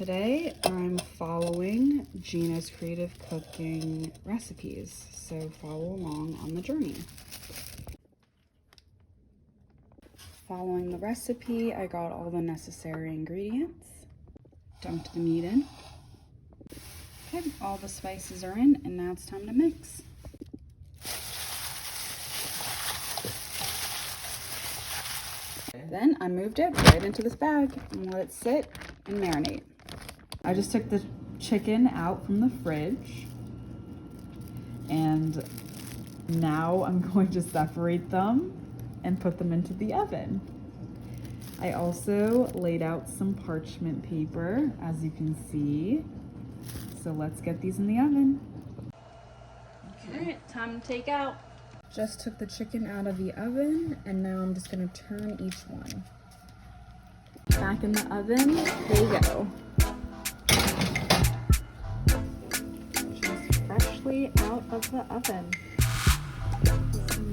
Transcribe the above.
today I'm following Gina's creative cooking recipes, so follow along on the journey. Following the recipe, I got all the necessary ingredients, dumped the meat in. Okay, all the spices are in, and now it's time to mix. Then I moved it right into this bag and let it sit and marinate. I just took the chicken out from the fridge, and now I'm going to separate them and put them into the oven. I also laid out some parchment paper, as you can see. So let's get these in the oven. Okay. All right, time to take out. Just took the chicken out of the oven, and now I'm just gonna turn each one. Back in the oven, there you go. Just freshly out of the oven. Some